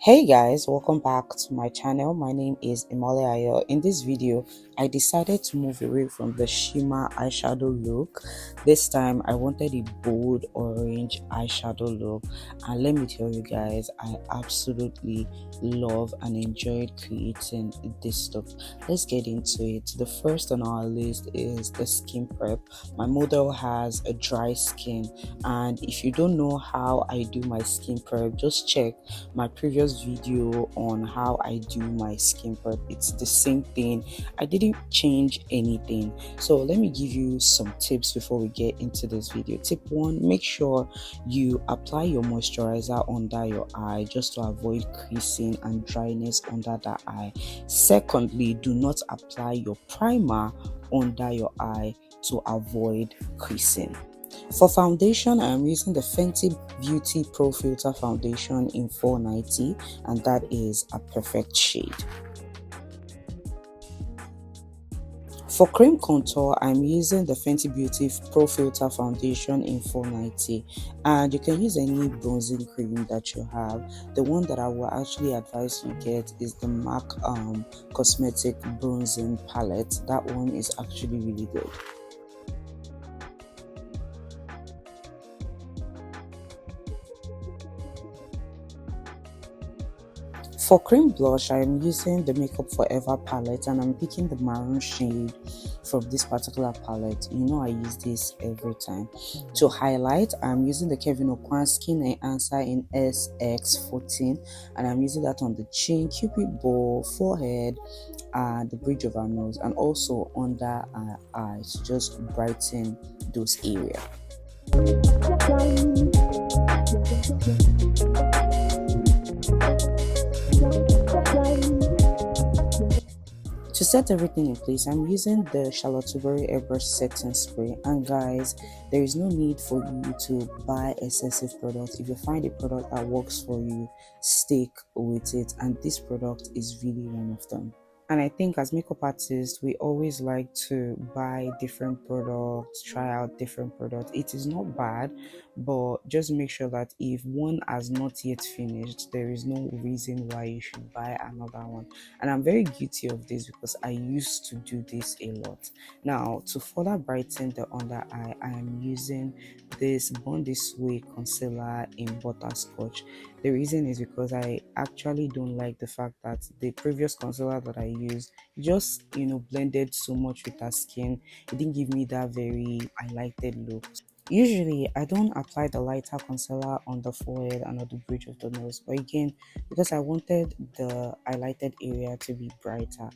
Hey guys, welcome back to my channel. My name is imoleayotutorials. In this video, I decided to move away from the shimmer eyeshadow look. This time I wanted a bold orange eyeshadow look, and let me tell you guys, I absolutely love and enjoyed creating this stuff. Let's get into it. The first on our list is the skin prep. My model has a dry skin, and if you don't know how I do my skin prep, just check my previous video on how I do my skin prep. It's the same thing. I didn't change anything. So let me give you some tips before we get into this video. Tip 1, make sure you apply your moisturizer under your eye just to avoid creasing and dryness under the eye. Secondly, do not apply your primer under your eye to avoid creasing. For foundation, I am using the Fenty Beauty Pro Filter Foundation in 490, and that is a perfect shade. For cream contour, I'm using the Fenty Beauty Pro Filter Foundation in 490, and you can use any bronzing cream that you have. The one that I will actually advise you get is the MAC Cosmetic Bronzing Palette. That one is actually really good. For cream blush, I am using the Makeup Forever palette, and I'm picking the maroon shade from this particular palette. You know I use this every time. To highlight, I'm using the Kevyn Aucoin Skin Enhancer in SX14, and I'm using that on the chin, cupid bow, forehead, and the bridge of our nose, and also under our eyes to just brighten those areas. To set everything in place, I'm using the Charlotte Tilbury airbrush setting spray, and guys, there is no need for you to buy excessive products. If you find a product that works for you, stick with it, and this product is really one of them. And I think as makeup artists, we always like to buy different products, try out different products. It is not bad, but just make sure that if one has not yet finished, there is no reason why you should buy another one. And I'm very guilty of this because I used to do this a lot. Now, to further brighten the under eye, I am using this Born This Way concealer in Butterscotch. The reason is because I actually don't like the fact that the previous concealer that I used just blended so much with her skin. It didn't give me that very highlighted look. Usually I don't apply the lighter concealer on the forehead and on the bridge of the nose, but again, because I wanted the highlighted area to be brighter,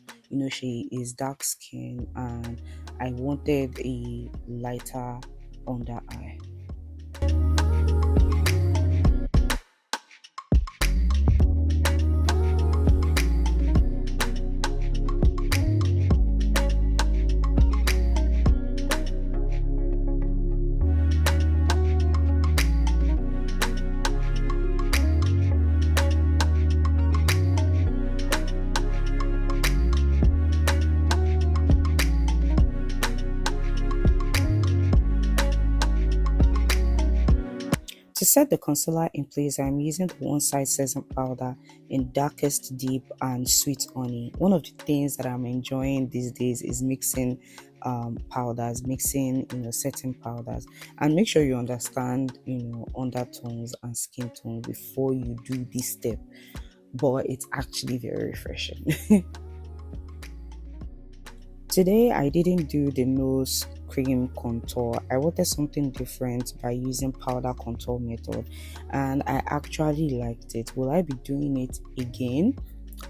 she is dark skin, and I wanted a lighter under eye. To set the concealer in place, I'm using the One Size Sesame powder in Darkest Deep and Sweet Honey. One of the things that I'm enjoying these days is mixing powders, mixing setting powders, and make sure you understand undertones and skin tones before you do this step. But it's actually very refreshing. Today I didn't do the nose cream contour. I wanted something different by using powder contour method, and I actually liked it. Will I be doing it again?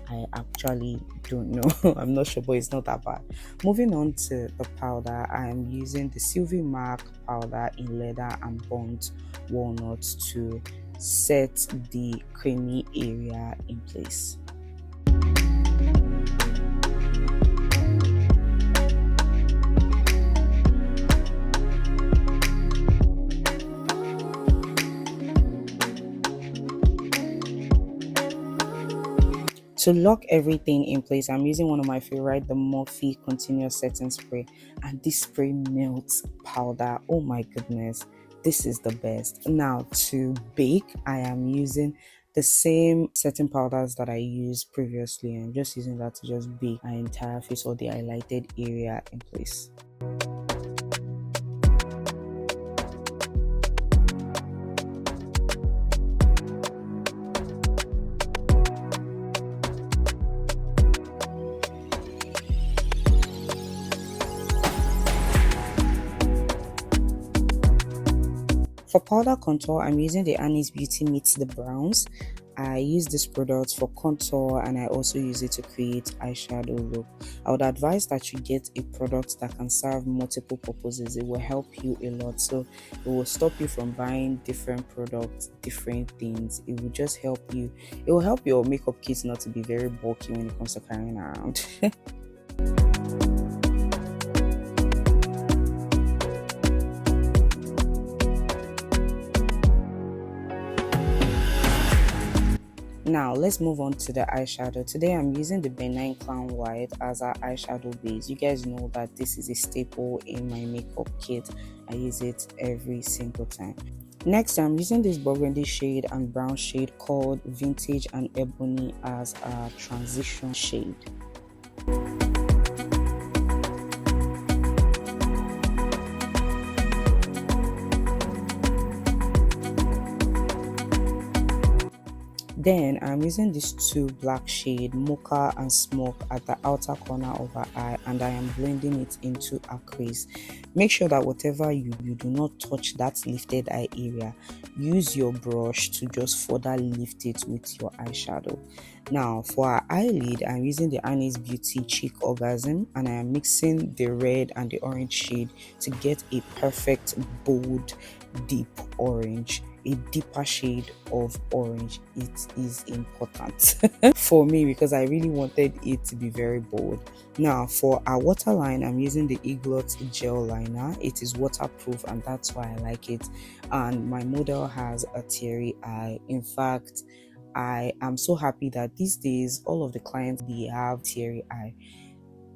I actually don't know. I'm not sure, but it's not that bad. Moving on to the powder, I am using the Sylvimak powder in Leather and Burnt Walnut to set the creamy area in place. To lock everything in place, I'm using one of my favorite, the Morphe Continuous Setting Spray, and this spray melts powder. Oh my goodness, this is the best. Now to bake, I am using the same setting powders that I used previously. I'm just using that to just bake my entire face or the highlighted area in place. For powder contour, I'm using the Annie's Beauty Meets the Browns. I use this product for contour and I also use it to create eyeshadow look. I would advise that you get a product that can serve multiple purposes. It will help you a lot. So it will stop you from buying different products, different things. It will just help you. It will help your makeup kit not to be very bulky when it comes to carrying around. Now let's move on to the eyeshadow. Today I'm using the Benign Clown White as our eyeshadow base. You guys know that this is a staple in my makeup kit. I use it every single time. Next, I'm using this burgundy shade and brown shade called Vintage and Ebony as a transition shade. Then I'm using these two black shade, Mocha and Smoke, at the outer corner of our eye, and I am blending it into a crease. Make sure that whatever you do not touch that lifted eye area. Use your brush to just further lift it with your eyeshadow. Now for our eyelid, I'm using the Annie's Beauty Cheek Orgasm, and I am mixing the red and the orange shade to get a perfect bold deep orange, a deeper shade of orange. It is important for me because I really wanted it to be very bold. Now for our waterline, I'm using the Inglot gel liner. It is waterproof and that's why I like it, and my model has a teary eye. In fact, I am so happy that these days all of the clients, they have teary eye.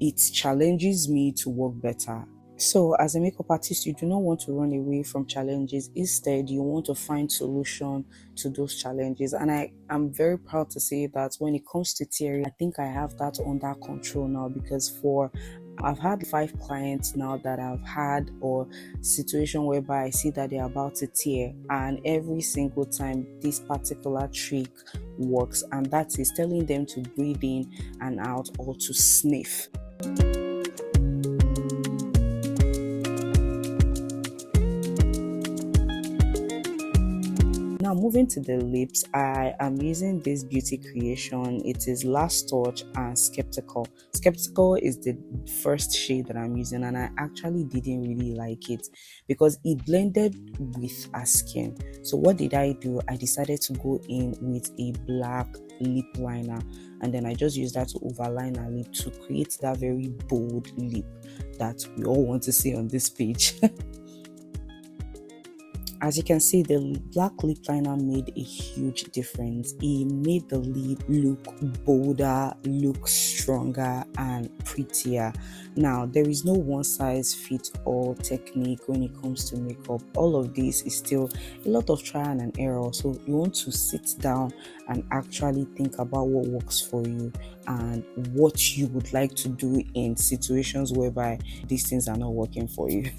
It challenges me to work better. So as a makeup artist, you do not want to run away from challenges. Instead, you want to find solution to those challenges. And I am very proud to say that when it comes to teary, I think I have that under control now, because I've had 5 clients now that I've had or situation whereby I see that they're about to tear, and every single time this particular trick works, and that is telling them to breathe in and out or to sniff. Now moving to the lips, I am using this beauty creation. It is Last Touch and Skeptical. Skeptical is the first shade that I'm using, and I actually didn't really like it because it blended with our skin. So what did I do? I decided to go in with a black lip liner, and then I just used that to overline our lip to create that very bold lip that we all want to see on this page. As you can see, the black lip liner made a huge difference. It made the lip look bolder, look stronger and prettier. Now, there is no one size fits all technique when it comes to makeup. All of this is still a lot of trial and error. So you want to sit down and actually think about what works for you and what you would like to do in situations whereby these things are not working for you.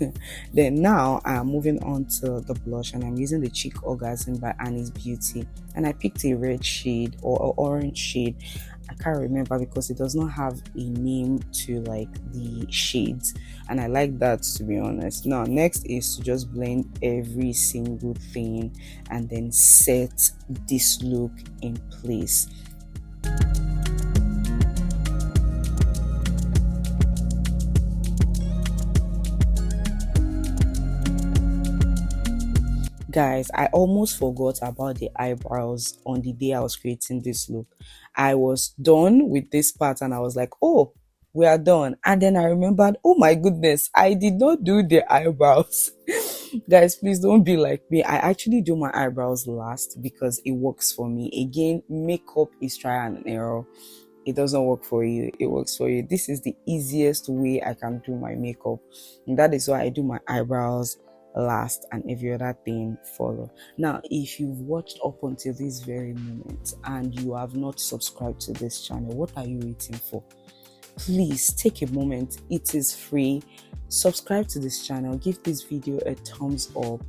Then now I'm moving on to the blush, and I'm using the Cheek Orgasm by Annie's Beauty, and I picked a red shade or an orange shade. I can't remember because it does not have a name to like the shades, and I like that, to be honest. Now next is to just blend every single thing and then set this look in place. Guys, I almost forgot about the eyebrows on the day I was creating this look. I was done with this part and I was like, oh, we are done. And then I remembered, oh my goodness, I did not do the eyebrows. Guys, please don't be like me. I actually do my eyebrows last because it works for me. Again, makeup is trial and error. It doesn't work for you, it works for you. This is the easiest way I can do my makeup, and that is why I do my eyebrows last and every other thing follow. Now, if you've watched up until this very moment and you have not subscribed to this channel, what are you waiting for? Please take a moment, it is free. Subscribe to this channel, give this video a thumbs up.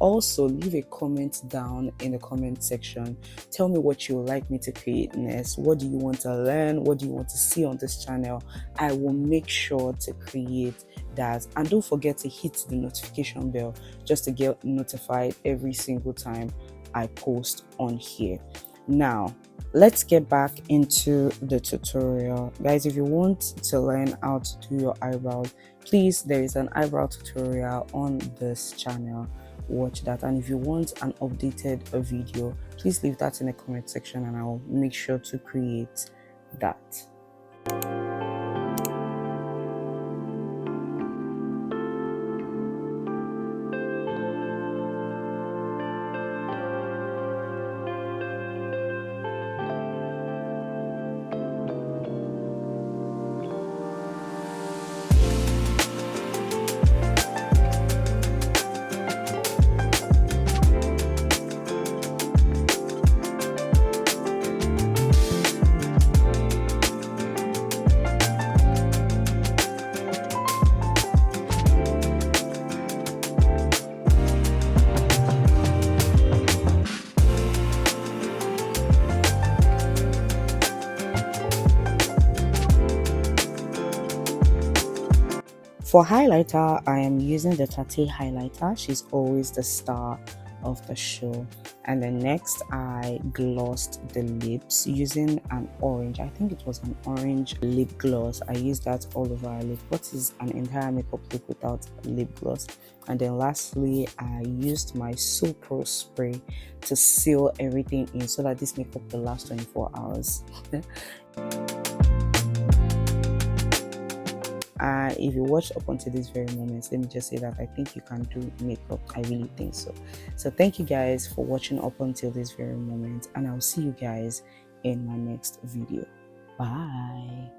Also, leave a comment down in the comment section. Tell me what you would like me to create next. What do you want to learn? What do you want to see on this channel? I will make sure to create that. And don't forget to hit the notification bell just to get notified every single time I post on here. Now, let's get back into the tutorial. Guys, if you want to learn how to do your eyebrows, please, there is an eyebrow tutorial on this channel. Watch that. And if you want an updated video, please leave that in the comment section and I'll make sure to create that. For highlighter, I am using the Tarte highlighter. She's always the star of the show. And then next, I glossed the lips using an orange. I think it was an orange lip gloss. I used that all over our lip. What is an entire makeup look without lip gloss? And then lastly, I used my So Pro spray to seal everything in so that this makeup will last 24 hours. If you watched up until this very moment, let me just say that I think you can do makeup. I really think so. So thank you guys for watching up until this very moment, and I'll see you guys in my next video. Bye.